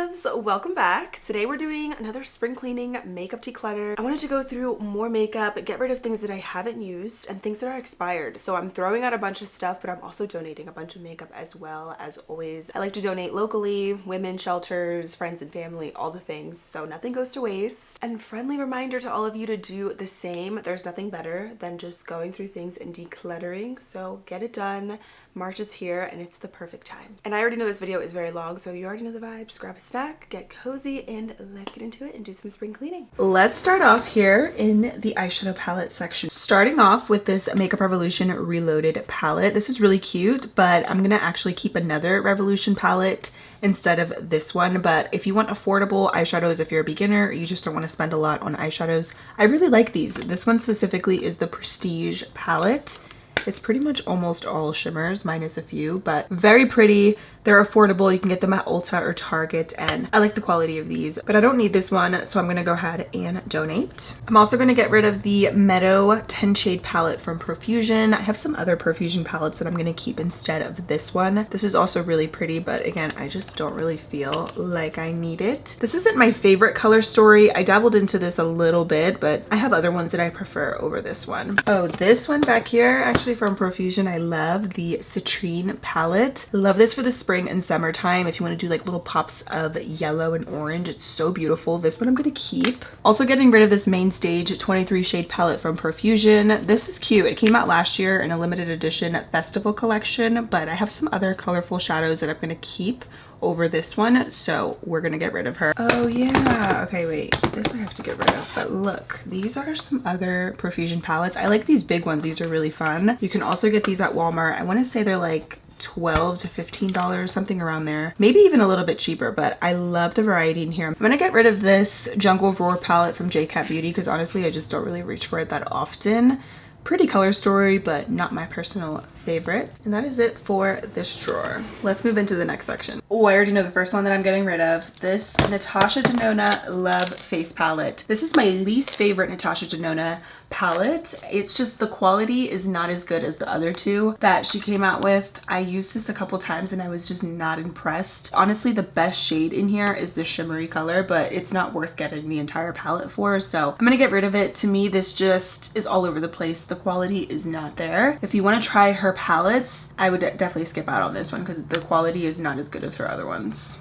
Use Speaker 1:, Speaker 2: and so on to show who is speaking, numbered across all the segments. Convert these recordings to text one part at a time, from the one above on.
Speaker 1: loves, welcome back. Today we're doing another spring cleaning makeup declutter. I wanted to go through more makeup, get rid of things that I haven't used and things that are expired. So I'm throwing out a bunch of stuff, but I'm also donating a bunch of makeup as well. As always, I like to donate locally, women's shelters, friends and family, all the things, so nothing goes to waste. And friendly reminder to all of you to do the same. There's nothing better than just going through things and decluttering, so get it done. March is here and it's the perfect time. And I already know this video is very long, so you already know the vibes. Grab a snack, get cozy, and let's get into it and do some spring cleaning. Let's start off here in the eyeshadow palette section. Starting off with this Makeup Revolution Reloaded palette. This is really cute, but I'm gonna actually keep another Revolution palette instead of this one. But if you want affordable eyeshadows, if you're a beginner or you just don't want to spend a lot on eyeshadows, I really like these. This one specifically is the Prestige palette. It's pretty much almost all shimmers, minus a few, but very pretty. They're affordable. You can get them at Ulta or Target, and I like the quality of these, but I don't need this one, so I'm gonna go ahead and donate. I'm also gonna get rid of the Meadow 10 shade palette from Profusion. I have some other Profusion palettes that I'm gonna keep instead of this one. This is also really pretty, but again, I just don't really feel like I need it. This isn't my favorite color story. I dabbled into this a little bit, but I have other ones that I prefer over this one. Oh, this one back here, actually from Profusion, I love the Citrine palette. Love this for the spring and summertime if you want to do like little pops of yellow and orange. It's so beautiful. This one I'm gonna keep. Also getting rid of this Main Stage 23 shade palette from Profusion. This is cute. It came out last year in a limited edition festival collection, but I have some other colorful shadows that I'm gonna keep over this one, so we're gonna get rid of her. Oh yeah, okay, wait, this I have to get rid of, but look, these are some other Profusion palettes. I like these big ones. These are really fun. You can also get these at Walmart. I want to say they're like $12 to $15, something around there, maybe even a little bit cheaper, but I love the variety in here. I'm gonna get rid of this Jungle Roar palette from J-Cat Beauty because honestly I just don't really reach for it that often. Pretty color story, but not my personal favorite. And that is it for this drawer. Let's move into the next section. Oh, I already know the first one that I'm getting rid of. This Natasha Denona Love Face Palette. This is my least favorite Natasha Denona palette. It's just the quality is not as good as the other two that she came out with. I used this a couple times and I was just not impressed. Honestly, the best shade in here is the shimmery color, but it's not worth getting the entire palette for, so I'm gonna get rid of it. To me, this just is all over the place. The quality is not there. If you want to try her palettes, I would definitely skip out on this one because the quality is not as good as her other ones.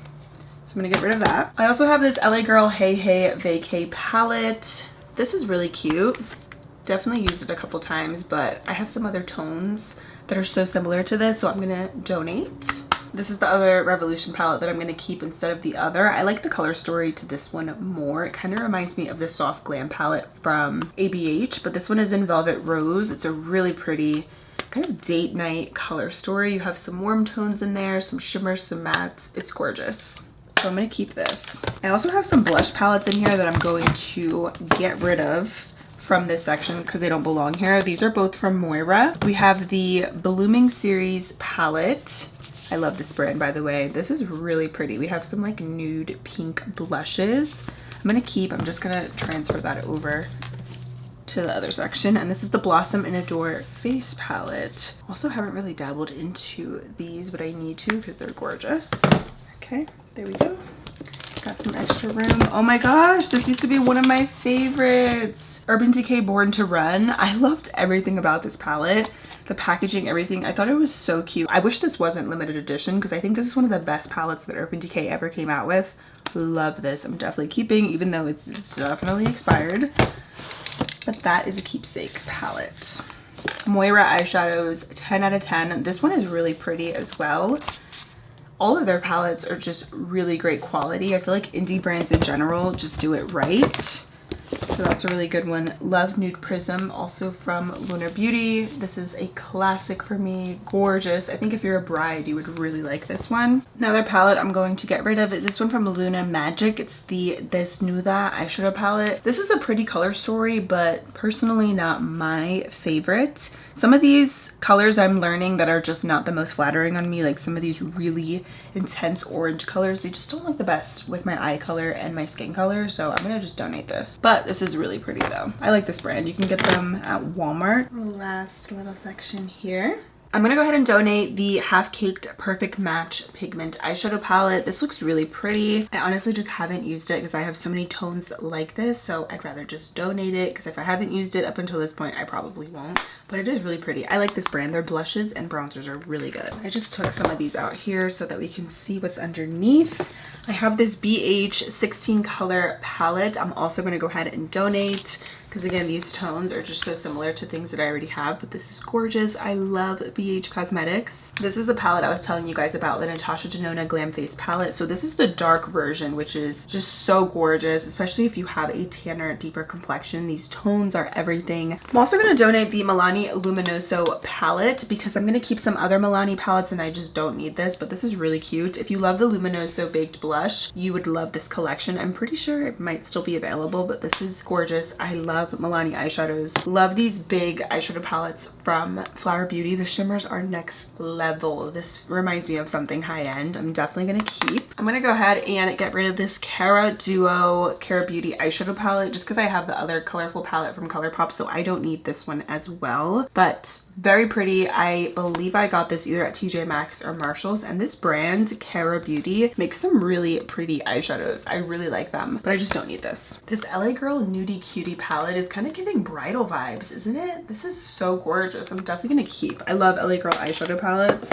Speaker 1: So I'm gonna get rid of that. I also have this LA Girl Hey Hey Vacay palette. This is really cute. Definitely used it a couple times, but I have some other tones that are so similar to this, so I'm gonna donate. This is the other Revolution palette that I'm gonna keep instead of the other. I like the color story to this one more. It kind of reminds me of the Soft Glam palette from ABH, but this one is in Velvet Rose. It's a really pretty kind of date night color story. You have some warm tones in there, some shimmers, some mattes. It's gorgeous. So I'm gonna keep this. I also have some blush palettes in here that I'm going to get rid of from this section because they don't belong here. These are both from Moira. We have the Blooming Series palette. I love this brand, by the way. This is really pretty. We have some like nude pink blushes. I'm just gonna transfer that over to the other section. And this is the Blossom and Adore face palette. Also haven't really dabbled into these, but I need to because they're gorgeous. Okay, there we go. Got some extra room. Oh my gosh, this used to be one of my favorites. Urban Decay Born to Run. I loved everything about this palette. The packaging, everything. I thought it was so cute. I wish this wasn't limited edition because I think this is one of the best palettes that Urban Decay ever came out with. Love this. I'm definitely keeping, even though it's definitely expired. But that is a keepsake palette. Moira eyeshadows, 10 out of 10. This one is really pretty as well. All of their palettes are just really great quality. I feel like indie brands in general just do it right. So that's a really good one. Love Nude Prism, also from Lunar Beauty. This is a classic for me. Gorgeous. I think if you're a bride, you would really like this one. Another palette I'm going to get rid of is this one from Luna Magic. It's the Desnuda eyeshadow palette. This is a pretty color story, but personally not my favorite. Some of these colors I'm learning that are just not the most flattering on me, like some of these really intense orange colors, they just don't look the best with my eye color and my skin color, so I'm gonna just donate this. But this is really pretty though. I like this brand. You can get them at Walmart. Last little section here. I'm gonna go ahead and donate the Half Caked Perfect Match Pigment Eyeshadow Palette. This looks really pretty. I honestly just haven't used it because I have so many tones like this, so I'd rather just donate it because if I haven't used it up until this point, I probably won't. But it is really pretty. I like this brand. Their blushes and bronzers are really good. I just took some of these out here so that we can see what's underneath. I have this BH 16 color palette. I'm also gonna go ahead and donate because again, these tones are just so similar to things that I already have, but this is gorgeous. I love BH Cosmetics. This is the palette I was telling you guys about, the Natasha Denona Glam Face palette. So this is the dark version, which is just so gorgeous, especially if you have a tanner, deeper complexion. These tones are everything. I'm also gonna donate the Milani Luminoso palette because I'm gonna keep some other Milani palettes and I just don't need this, but this is really cute. If you love the Luminoso Baked Blush, you would love this collection. I'm pretty sure it might still be available, but this is gorgeous. I love Milani eyeshadows. Love these big eyeshadow palettes from Flower Beauty. The shimmers are next level. This reminds me of something high-end. I'm definitely gonna keep. I'm gonna go ahead and get rid of this Cara Duo Cara Beauty eyeshadow palette just because I have the other colorful palette from ColourPop, so I don't need this one as well. But very pretty. I believe I got this either at TJ Maxx or Marshall's, and this brand, Cara Beauty, makes some really pretty eyeshadows. I really like them, but I just don't need this. This LA Girl Nudie Cutie palette is kind of giving bridal vibes, isn't it? This is so gorgeous. I'm definitely gonna keep. I love LA Girl eyeshadow palettes.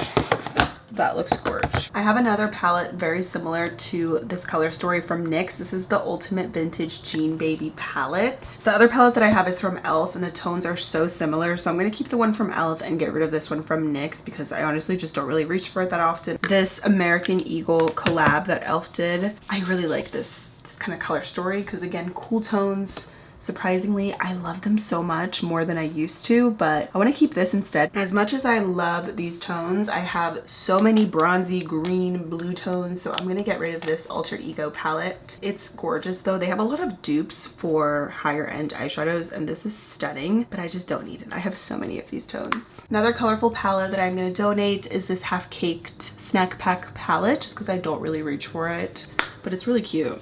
Speaker 1: That looks gorgeous. I have another palette very similar to this color story from NYX. This is the Ultimate Vintage Jean Baby palette. The other palette that I have is from e.l.f. and the tones are so similar, so I'm going to keep the one from e.l.f. and get rid of this one from NYX because I honestly just don't really reach for it that often. This American Eagle collab that e.l.f. did, I really like this kind of color story because again, cool tones. Surprisingly, I love them so much more than I used to, but I want to keep this instead. As much as I love these tones, I have so many bronzy green blue tones, so I'm going to get rid of this Alter Ego palette. It's gorgeous though. They have a lot of dupes for higher end eyeshadows and this is stunning, but I just don't need it. I have so many of these tones. Another colorful palette that I'm going to donate is this Half Caked Snack Pack palette just because I don't really reach for it, but it's really cute.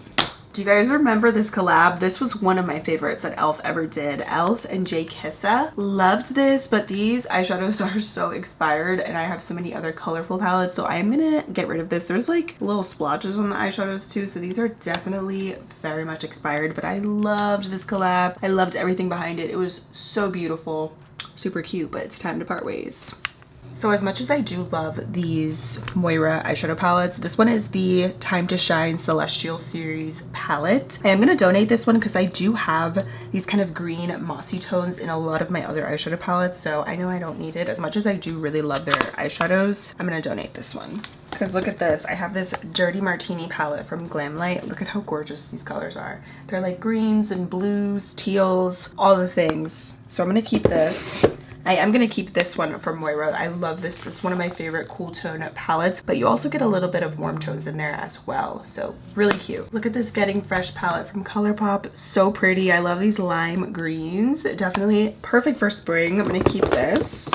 Speaker 1: Do you guys remember this collab? This was one of my favorites that e.l.f. ever did. e.l.f. and J. Kissa. Loved this, but these eyeshadows are so expired and I have so many other colorful palettes, so I am gonna get rid of this. There's like little splotches on the eyeshadows too, so these are definitely very much expired, but I loved this collab. I loved everything behind it. It was so beautiful, super cute, but it's time to part ways. So as much as I do love these Moira eyeshadow palettes, this one is the Time to Shine Celestial Series palette. I am going to donate this one because I do have these kind of green mossy tones in a lot of my other eyeshadow palettes, so I know I don't need it. As much as I do really love their eyeshadows, I'm going to donate this one. Because look at this, I have this Dirty Martini palette from Glamlight. Look at how gorgeous these colors are. They're like greens and blues, teals, all the things. So I'm going to keep this. I am going to keep this one from Moira. I love this. This is one of my favorite cool tone palettes, but you also get a little bit of warm tones in there as well. So really cute. Look at this Getting Fresh palette from ColourPop. So pretty. I love these lime greens. Definitely perfect for spring. I'm going to keep this.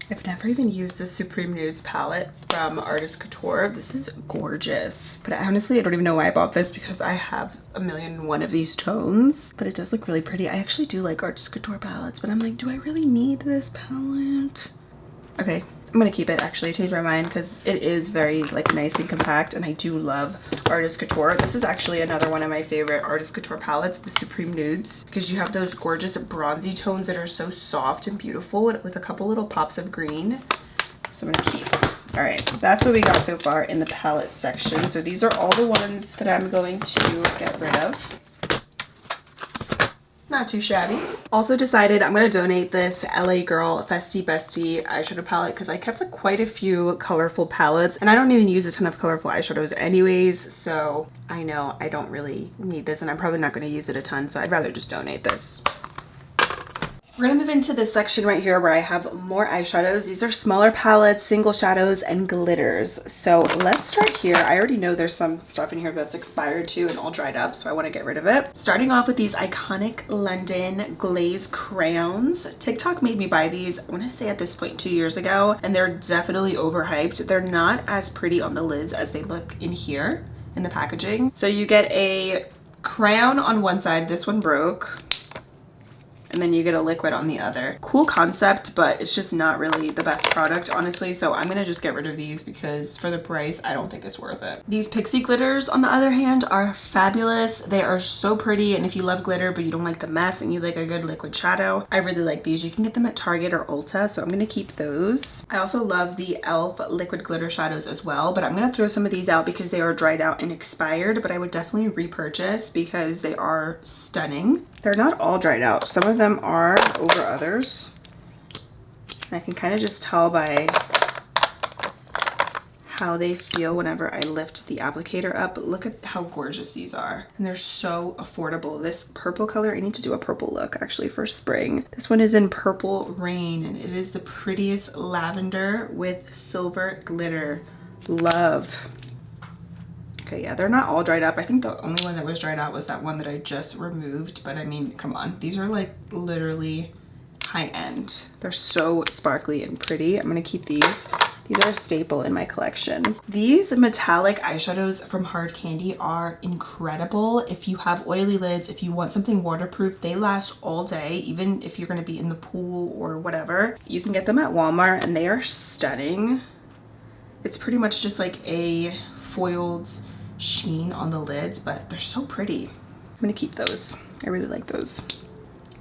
Speaker 1: I've never even used this Supreme Nudes palette from Artist Couture. This is gorgeous. But honestly, I don't even know why I bought this because I have 1,000,001 of these tones. But it does look really pretty. I actually do like Artist Couture palettes, but I'm like, do I really need this palette? Okay, I'm gonna keep it actually. I changed my mind because it is very like nice and compact and I do love Artist Couture. This is actually another one of my favorite Artist Couture palettes, the Supreme Nudes, because you have those gorgeous bronzy tones that are so soft and beautiful with a couple little pops of green. So I'm gonna keep. All right, that's what we got so far in the palette section. So these are all the ones that I'm going to get rid of. Not too shabby. Also decided I'm going to donate this LA Girl Festy Bestie eyeshadow palette because I kept quite a few colorful palettes and I don't even use a ton of colorful eyeshadows anyways, so I know I don't really need this and I'm probably not going to use it a ton, so I'd rather just donate this. We're gonna move into this section right here where I have more eyeshadows. These are smaller palettes, single shadows, and glitters. So let's start here. I already know there's some stuff in here that's expired too and all dried up, so I wanna get rid of it. Starting off with these iconic London glaze crayons. TikTok made me buy these, I wanna say at this point 2 years ago, and they're definitely overhyped. They're not as pretty on the lids as they look in here in the packaging. So you get a crayon on one side, this one broke. and then you get a liquid on the other. Cool concept, but it's just not really the best product, honestly. So I'm gonna just get rid of these because for the price, I don't think it's worth it. These pixie glitters, on the other hand, are fabulous. They are so pretty, and if you love glitter but you don't like the mess and you like a good liquid shadow, I really like these. You can get them at Target or Ulta, so I'm gonna keep those. I also love the e.l.f. liquid glitter shadows as well, but I'm gonna throw some of these out because they are dried out and expired, but I would definitely repurchase because they are stunning. They're not all dried out. Some of them are over others. I can kind of just tell by how they feel whenever I lift the applicator up. But look at how gorgeous these are. And they're so affordable. This purple color, I need to do a purple look actually for spring. This one is in Purple Rain, and it is the prettiest lavender with silver glitter. Love. Okay, yeah, they're not all dried up. I think the only one that was dried out was that one that I just removed. But I mean, come on. These are like literally high end. They're so sparkly and pretty. I'm gonna keep these. These are a staple in my collection. These metallic eyeshadows from Hard Candy are incredible. If you have oily lids, if you want something waterproof, they last all day, even if you're gonna be in the pool or whatever. You can get them at Walmart and they are stunning. It's pretty much just like a foiled sheen on the lids, but they're so pretty. I'm gonna keep those. I really like those.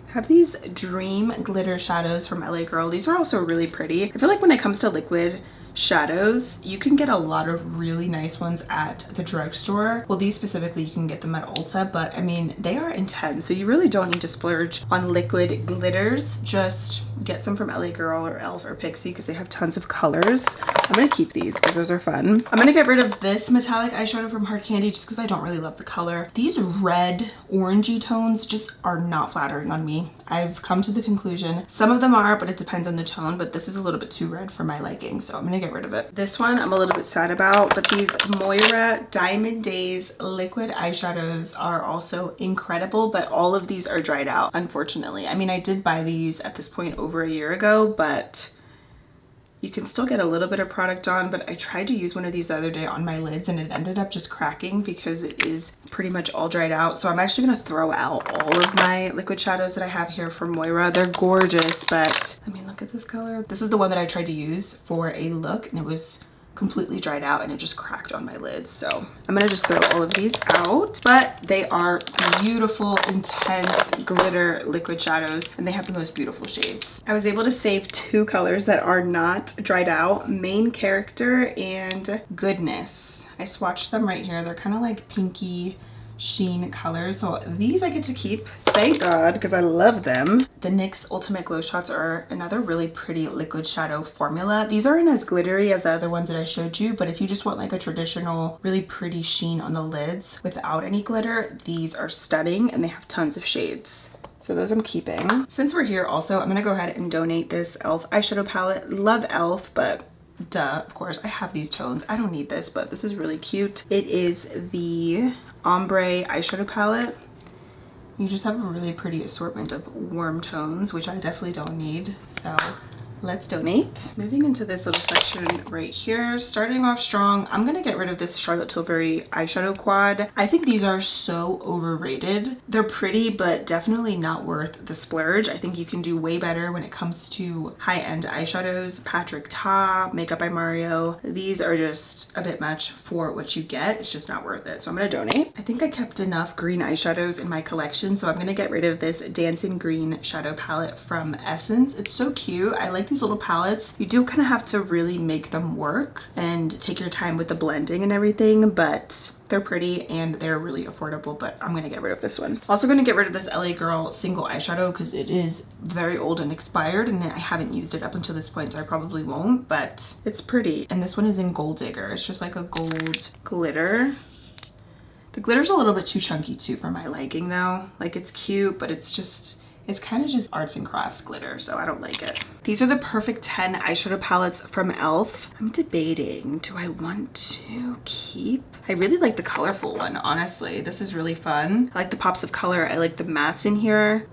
Speaker 1: Have these Dream glitter shadows from LA Girl. These are also really pretty. I feel like when it comes to liquid shadows, you can get a lot of really nice ones at the drugstore. Well, these specifically, you can get them at Ulta, but I mean, they are intense, so you really don't need to splurge on liquid glitters. Just get some from LA Girl or e.l.f. or Pixie because they have tons of colors. I'm gonna keep these because those are fun. I'm gonna get rid of this metallic eyeshadow from Hard Candy just because I don't really love the color. These red orangey tones just are not flattering on me. I've come to the conclusion some of them are, but it depends on the tone, but this is a little bit too red for my liking, so I'm gonna get rid of it. This one I'm a little bit sad about, but these Moira Diamond Days liquid eyeshadows are also incredible, but all of these are dried out, unfortunately. I mean, I did buy these at this point over a year ago, but you can still get a little bit of product on, but I tried to use one of these the other day on my lids and it ended up just cracking because it is pretty much all dried out. So I'm actually gonna throw out all of my liquid shadows that I have here from Moira. They're gorgeous, but I mean, look at this color. This is the one that I tried to use for a look and it was completely dried out and it just cracked on my lids. So I'm gonna just throw all of these out, but they are beautiful, intense glitter liquid shadows and they have the most beautiful shades. I was able to save two colors that are not dried out, Main Character and Goodness. I swatched them right here. They're kind of like pinky sheen colors, so these I get to keep, thank God, because I love them. The NYX Ultimate Glow Shots are another really pretty liquid shadow formula. These aren't as glittery as the other ones that I showed you, but if you just want like a traditional really pretty sheen on the lids without any glitter, these are stunning and they have tons of shades. So those I'm keeping. Since we're here also, I'm gonna go ahead and donate this e.l.f. eyeshadow palette. Love e.l.f., but duh, of course, I have these tones. I don't need this, but this is really cute. It is the Ombre eyeshadow palette. You just have a really pretty assortment of warm tones, which I definitely don't need. So let's donate. Moving into this little section right here, starting off strong, I'm gonna get rid of this Charlotte Tilbury eyeshadow quad. I think these are so overrated. They're pretty, but definitely not worth the splurge. I think you can do way better when it comes to high-end eyeshadows. Patrick Ta, Makeup by Mario. These are just a bit much for what you get. It's just not worth it. So I'm gonna donate. I think I kept enough green eyeshadows in my collection, so I'm gonna get rid of this Dancing Green shadow palette from Essence. It's so cute. I like these little palettes. You do kind of have to really make them work and take your time with the blending and everything, but they're pretty and they're really affordable. But I'm gonna get rid of this one. Also gonna get rid of this LA Girl single eyeshadow because it is very old and expired and I haven't used it up until this point, so I probably won't, but it's pretty. And this one is in Gold Digger. It's just like a gold glitter. The glitter's a little bit too chunky too for my liking though. Like, it's cute, but it's kind of just arts and crafts glitter, so I don't like it. These are the Perfect 10 eyeshadow palettes from e.l.f. I'm debating, do I want to keep? I really like the colorful one, honestly. This is really fun. I like the pops of color. I like the mattes in here.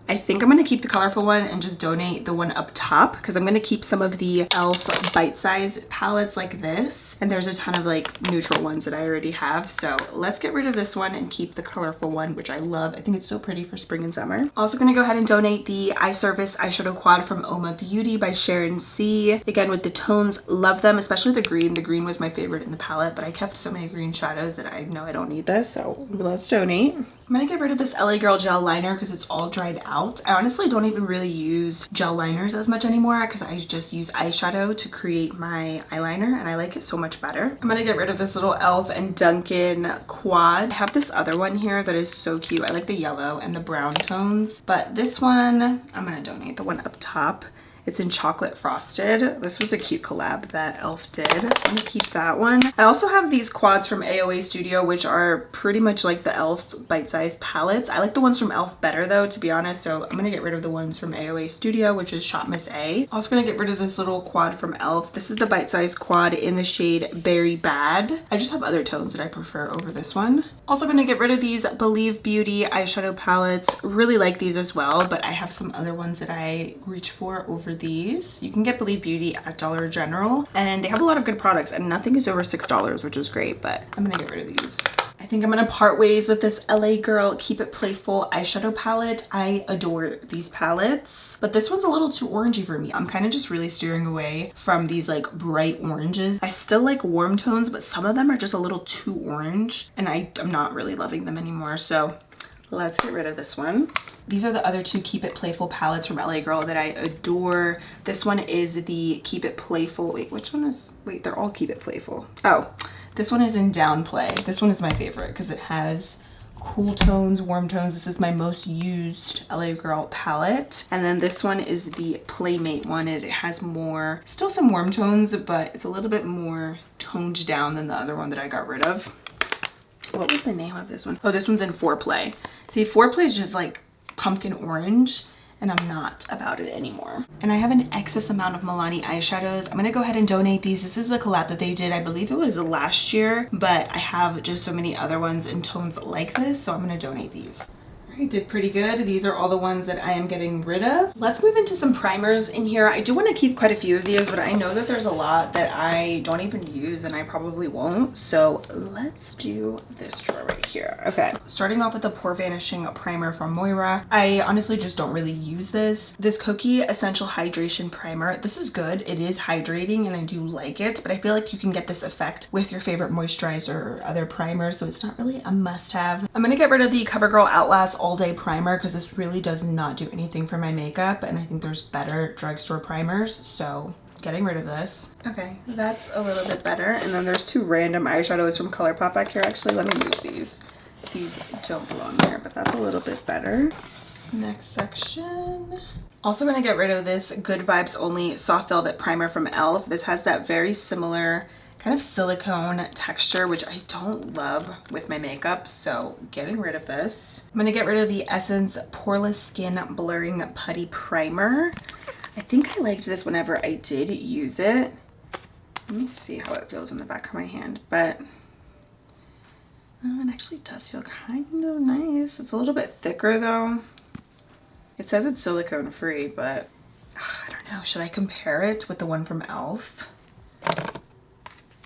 Speaker 1: I think I'm gonna keep the colorful one and just donate the one up top because I'm gonna keep some of the e.l.f. bite-size palettes like this. And there's a ton of like neutral ones that I already have. So let's get rid of this one and keep the colorful one, which I love. I think it's so pretty for spring and summer. Also gonna go ahead and donate the Eye Service eyeshadow quad from Oma Beauty by Sharon C. Again, with the tones, love them, especially the green. The green was my favorite in the palette, but I kept so many green shadows that I know I don't need this. So let's donate. I'm gonna get rid of this LA Girl gel liner because it's all dried out. I honestly don't even really use gel liners as much anymore because I just use eyeshadow to create my eyeliner and I like it so much better. I'm gonna get rid of this little e.l.f. and Dunkin' quad. I have this other one here that is so cute. I like the yellow and the brown tones, but this one, I'm gonna donate the one up top. It's in chocolate frosted. This was a cute collab that e.l.f. did. I'm gonna keep that one. I also have these quads from AOA Studio, which are pretty much like the e.l.f. bite-sized palettes. I like the ones from e.l.f. better though, to be honest. So I'm gonna get rid of the ones from AOA Studio, which is Shop Miss A. Also gonna get rid of this little quad from e.l.f. This is the bite-sized quad in the shade Berry Bad. I just have other tones that I prefer over this one. Also gonna get rid of these Believe Beauty eyeshadow palettes. Really like these as well, but I have some other ones that I reach for over these. You can get Believe Beauty at Dollar General and they have a lot of good products and nothing is over $6, which is great, but I'm gonna get rid of these. I think I'm gonna part ways with this LA Girl Keep It Playful eyeshadow palette. I adore these palettes, but this one's a little too orangey for me. I'm kind of just really steering away from these like bright oranges. I still like warm tones, but some of them are just a little too orange and I'm not really loving them anymore. So let's get rid of this one. These are the other two Keep It Playful palettes from LA Girl that I adore. This one is the Keep It Playful. Wait, which one is, wait, they're all Keep It Playful. Oh, this one is in Downplay. This one is my favorite because it has cool tones, warm tones. This is my most used LA Girl palette. And then this one is the Playmate one. It has more, still some warm tones, but it's a little bit more toned down than the other one that I got rid of. What was the name of this one? Oh, this one's in Foreplay. See, Foreplay is just like pumpkin orange and I'm not about it anymore. And I have an excess amount of Milani eyeshadows. I'm gonna go ahead and donate these. This is a collab that they did, I believe it was last year, but I have just so many other ones in tones like this, so I'm gonna donate these. I did pretty good. These are all the ones that I am getting rid of. Let's move into some primers in here. I do want to keep quite a few of these, but I know that there's a lot that I don't even use and I probably won't. So let's do this drawer right here. Okay, starting off with the Pore Vanishing Primer from Moira. I honestly just don't really use this. This Cookie Essential Hydration Primer. This is good. It is hydrating and I do like it, but I feel like you can get this effect with your favorite moisturizer or other primers, so it's not really a must-have. I'm gonna get rid of the CoverGirl Outlast All Day Primer because this really does not do anything for my makeup and I think there's better drugstore primers, so getting rid of this. Okay, that's a little bit better. And then there's two random eyeshadows from ColourPop back here. Actually, let me move these. These don't belong here, but that's a little bit better. Next section. Also gonna get rid of this Good Vibes Only Soft Velvet Primer from e.l.f. This has that very similar kind of silicone texture, which I don't love with my makeup, so getting rid of this. I'm gonna get rid of the Essence Poreless Skin Blurring Putty Primer. I think I liked this whenever I did use it. Let me see how it feels in the back of my hand, but it actually does feel kind of nice. It's a little bit thicker though. It says it's silicone free, but I don't know. Should I compare it with the one from e.l.f.?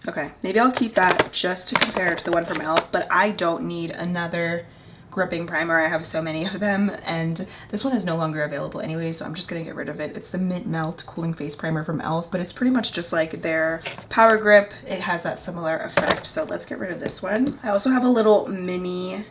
Speaker 1: Okay, maybe I'll keep that just to compare it to the one from e.l.f., but I don't need another gripping primer. I have so many of them, and this one is no longer available anyway, so I'm just gonna get rid of it. It's the Mint Melt Cooling Face Primer from e.l.f., but it's pretty much just like their Power Grip. It has that similar effect, so let's get rid of this one. I also have a little mini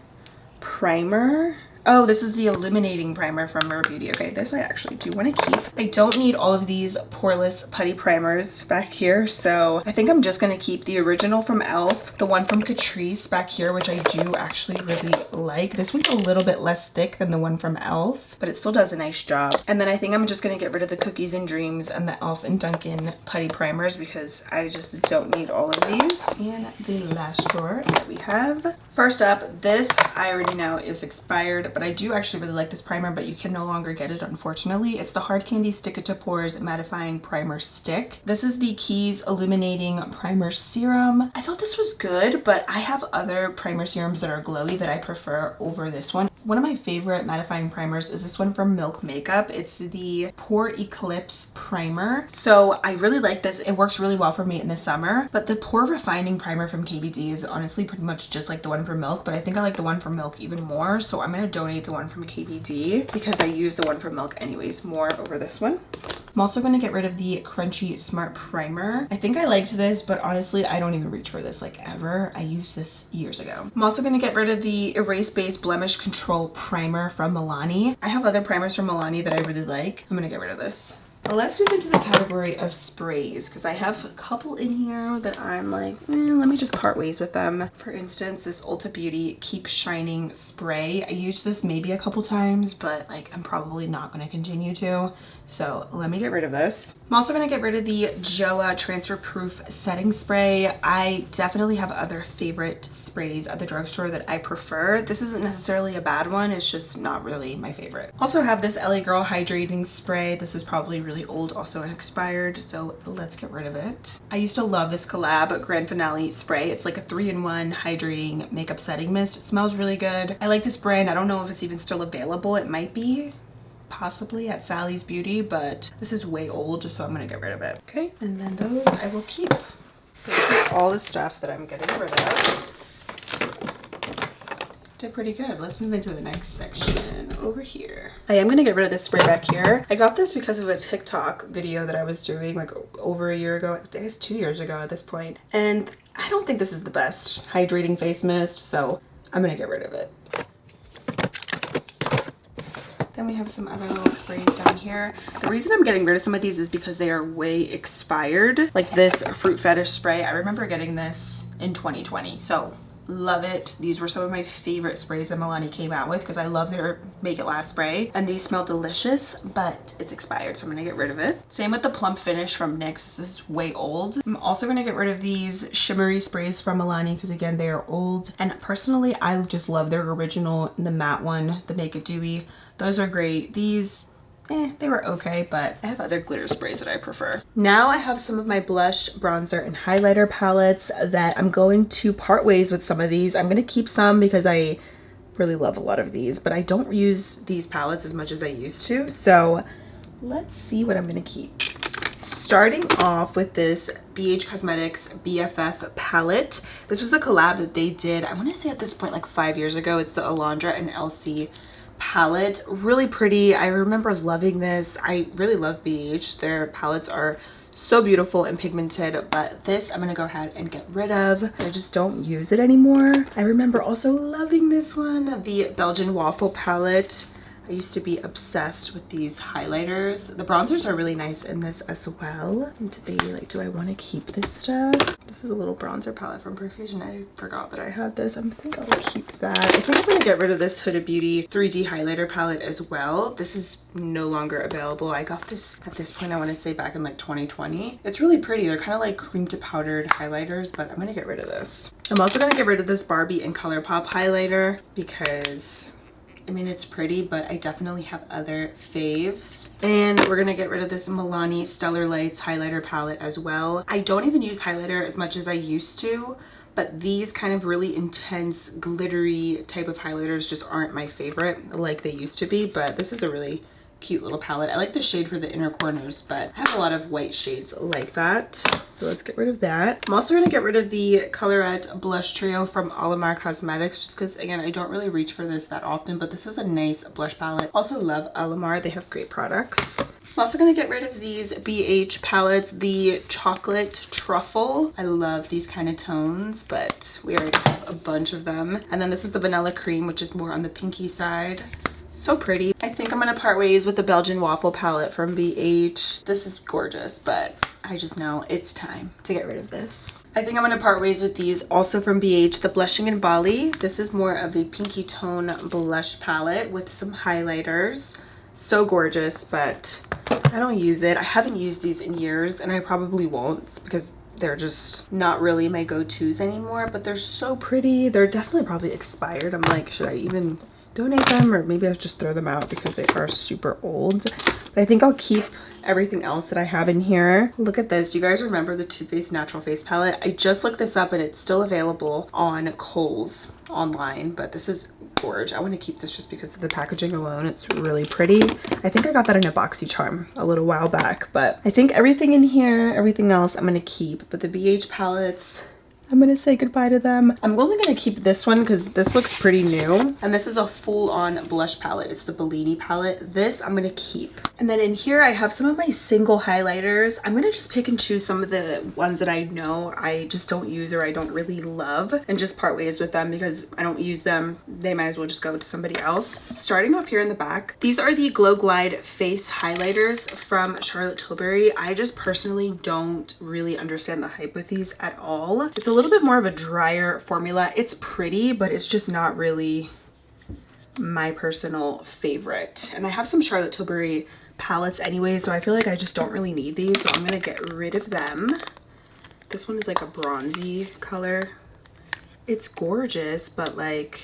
Speaker 1: primer. Oh, this is the Illuminating Primer from Rare Beauty. Okay, this I actually do want to keep. I don't need all of these poreless putty primers back here, so I think I'm just going to keep the original from e.l.f., the one from Catrice back here, which I do actually really like. This one's a little bit less thick than the one from e.l.f., but it still does a nice job. And then I think I'm just going to get rid of the Cookies and Dreams and the e.l.f. and Dunkin' putty primers because I just don't need all of these. And the last drawer that we have. First up, this I already know is expired, but I do actually really like this primer, but you can no longer get it, unfortunately. It's the Hard Candy Stick It to Pores Mattifying Primer Stick. This is the Keys Illuminating Primer Serum. I thought this was good, but I have other primer serums that are glowy that I prefer over this one. One of my favorite mattifying primers is this one from Milk Makeup. It's the Pore Eclipse Primer. So I really like this. It works really well for me in the summer, but the Pore Refining Primer from KVD is honestly pretty much just like the one from Milk, but I think I like the one from Milk even more. So I'm gonna donate the one from KVD because I use the one from Milk anyways more over this one. I'm also gonna get rid of the Crunchy Smart Primer. I think I liked this, but honestly, I don't even reach for this like ever. I used this years ago. I'm also gonna get rid of the Erase Base Blemish Control Primer from Milani. I have other primers from Milani that I really like. I'm gonna get rid of this. Let's move into the category of sprays because I have a couple in here that I'm like, let me just part ways with them. For instance, this Ulta Beauty Keep Shining spray. I used this maybe a couple times, but like I'm probably not going to continue to. So let me get rid of this. I'm also going to get rid of the JoA Transfer Proof Setting Spray. I definitely have other favorite sprays at the drugstore that I prefer. This isn't necessarily a bad one. It's just not really my favorite. Also have this LA Girl Hydrating Spray. This is probably really old, also expired, so let's get rid of it. I used to love this collab Grand Finale spray. It's like a 3-in-1 hydrating makeup setting mist. It smells really good. I like this brand. I don't know if it's even still available. It might be possibly at Sally's Beauty, but this is way old, so I'm gonna get rid of it. Okay, and then those I will keep. So this is all the stuff that I'm getting rid of. Did pretty good. Let's move into the next section over here. I am gonna get rid of this spray back here. I got this because of a TikTok video that I was doing like over a year ago, I guess 2 years ago at this point. And I don't think this is the best hydrating face mist, so I'm gonna get rid of it. Then we have some other little sprays down here. The reason I'm getting rid of some of these is because they are way expired. Like this Fruit Fetish spray, I remember getting this in 2020, so love it. These were some of my favorite sprays that Milani came out with because I love their Make It Last spray, and these smell delicious, but it's expired, so I'm gonna get rid of it. Same with the Plump Finish from NYX. This is way old. I'm also gonna get rid of these shimmery sprays from Milani because again, they are old, and personally I just love their original, the matte one, the Make It Dewy. Those are great. These they were okay, but I have other glitter sprays that I prefer. Now I have some of my blush, bronzer, and highlighter palettes that I'm going to part ways with some of these. I'm gonna keep some because I really love a lot of these, but I don't use these palettes as much as I used to. So let's see what I'm gonna keep. Starting off with this BH Cosmetics BFF palette. This was a collab that they did, I wanna say at this point like 5 years ago. It's the Alondra and Elsie palette. Really pretty. I remember loving this. I really love BH. Their palettes are so beautiful and pigmented, but this I'm gonna go ahead and get rid of. I just don't use it anymore. I remember also loving this one, the Belgian Waffle palette. I used to be obsessed with these highlighters. The bronzers are really nice in this as well. And to be like, do I want to keep this stuff? This is a little bronzer palette from Profusion. I forgot that I had this. I think I'll keep that. I think I'm going to get rid of this Huda Beauty 3D highlighter palette as well. This is no longer available. I got this at this point, I want to say back in like 2020. It's really pretty. They're kind of like cream to powdered highlighters, but I'm going to get rid of this. I'm also going to get rid of this Barbie and ColourPop highlighter because I mean, it's pretty, but I definitely have other faves. And we're gonna get rid of this Milani Stellar Lights highlighter palette as well. I don't even use highlighter as much as I used to, but these kind of really intense, glittery type of highlighters just aren't my favorite like they used to be, but this is a really cute little palette. I like the shade for the inner corners, but I have a lot of white shades like that. So let's get rid of that. I'm also gonna get rid of the Colorette Blush Trio from Alamar Cosmetics, just because again, I don't really reach for this that often, but this is a nice blush palette. Also love Alamar, they have great products. I'm also gonna get rid of these BH palettes, the Chocolate Truffle. I love these kind of tones, but we already have a bunch of them. And then this is the Vanilla Cream, which is more on the pinky side. So pretty. I think I'm gonna part ways with the Belgian Waffle palette from BH. This is gorgeous, but I just know it's time to get rid of this. I think I'm gonna part ways with these also from BH, the Blushing in Bali. This is more of a pinky tone blush palette with some highlighters. So gorgeous, but I don't use it. I haven't used these in years, and I probably won't because they're just not really my go-tos anymore, but they're so pretty. They're definitely probably expired. I'm like, should I even donate them, or maybe I'll just throw them out because they are super old. But I think I'll keep everything else that I have in here. Look at this. Do you guys remember the Too Faced Natural Face palette? I just looked this up and it's still available on Kohl's online, but this is gorge. I want to keep this just because of the packaging alone. It's really pretty. I think I got that in a BoxyCharm a little while back, but I think everything in here, everything else I'm going to keep. But the BH palettes, I'm gonna say goodbye to them. I'm only gonna keep this one because this looks pretty new. And this is a full-on blush palette. It's the Bellini palette. This I'm gonna keep. And then in here I have some of my single highlighters. I'm gonna just pick and choose some of the ones that I know I just don't use or I don't really love and just part ways with them because I don't use them. They might as well just go to somebody else. Starting off here in the back, these are the Glow Glide face highlighters from Charlotte Tilbury. I just personally don't really understand the hype with these at all. It's a little bit more of a drier formula. It's pretty, but it's just not really my personal favorite. And I have some Charlotte Tilbury palettes anyway, so I feel like I just don't really need these, so I'm gonna get rid of them. This one is like a bronzy color. It's gorgeous, but like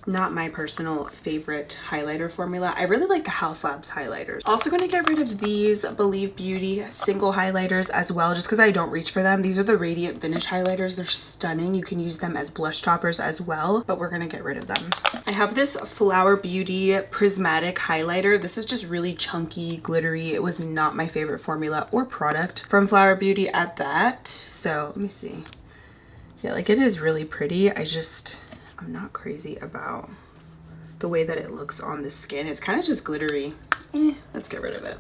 Speaker 1: not my personal favorite highlighter formula. I really like the House Labs highlighters. Also going to get rid of these Believe Beauty single highlighters as well, just because I don't reach for them. These are the Radiant Finish highlighters. They're stunning. You can use them as blush toppers as well, but we're going to get rid of them. I have this Flower Beauty Prismatic highlighter. This is just really chunky, glittery. It was not my favorite formula or product from Flower Beauty at that. So let me see. Yeah, like it is really pretty. I'm not crazy about the way that it looks on the skin. It's kind of just glittery. Let's get rid of it.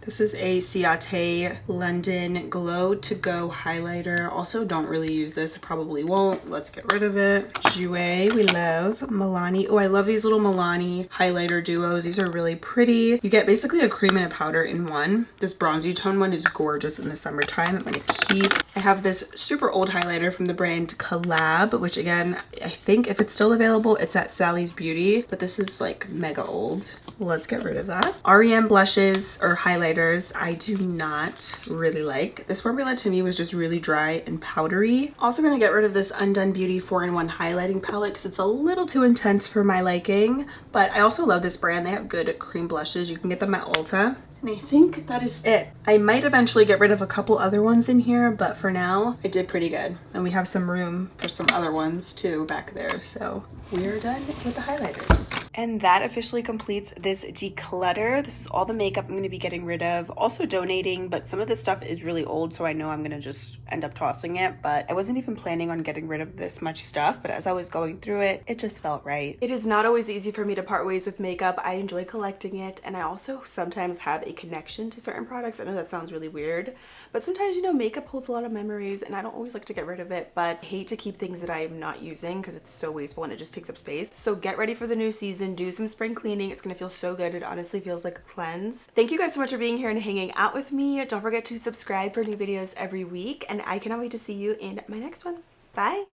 Speaker 1: This is a Ciate London Glow To Go highlighter. Also don't really use this. I probably won't. Let's get rid of it. Jouer, we love. Milani. Oh, I love these little Milani highlighter duos. These are really pretty. You get basically a cream and a powder in one. This bronzy tone one is gorgeous in the summertime. I'm going to keep. I have this super old highlighter from the brand Collab, which again, I think if it's still available, it's at Sally's Beauty, but this is like mega old. Let's get rid of that. REM blushes or highlighters I do not really like. This formula to me was just really dry and powdery. Also going to get rid of this Undone Beauty 4-in-1 highlighting palette because it's a little too intense for my liking, but I also love this brand. They have good cream blushes. You can get them at Ulta. And I think that is it. I might eventually get rid of a couple other ones in here, but for now, I did pretty good. And we have some room for some other ones too back there. So we're done with the highlighters. And that officially completes this declutter. This is all the makeup I'm going to be getting rid of. Also donating, but some of this stuff is really old, so I know I'm going to just end up tossing it. But I wasn't even planning on getting rid of this much stuff, but as I was going through it, it just felt right. It is not always easy for me to part ways with makeup. I enjoy collecting it, and I also sometimes have a connection to certain products. I know that sounds really weird, but sometimes, you know, makeup holds a lot of memories and I don't always like to get rid of it, but I hate to keep things that I'm not using because it's so wasteful and it just takes up space. So get ready for the new season, do some spring cleaning. It's gonna feel so good. It honestly feels like a cleanse. Thank you guys so much for being here and hanging out with me. Don't forget to subscribe for new videos every week, and I cannot wait to see you in my next one. Bye.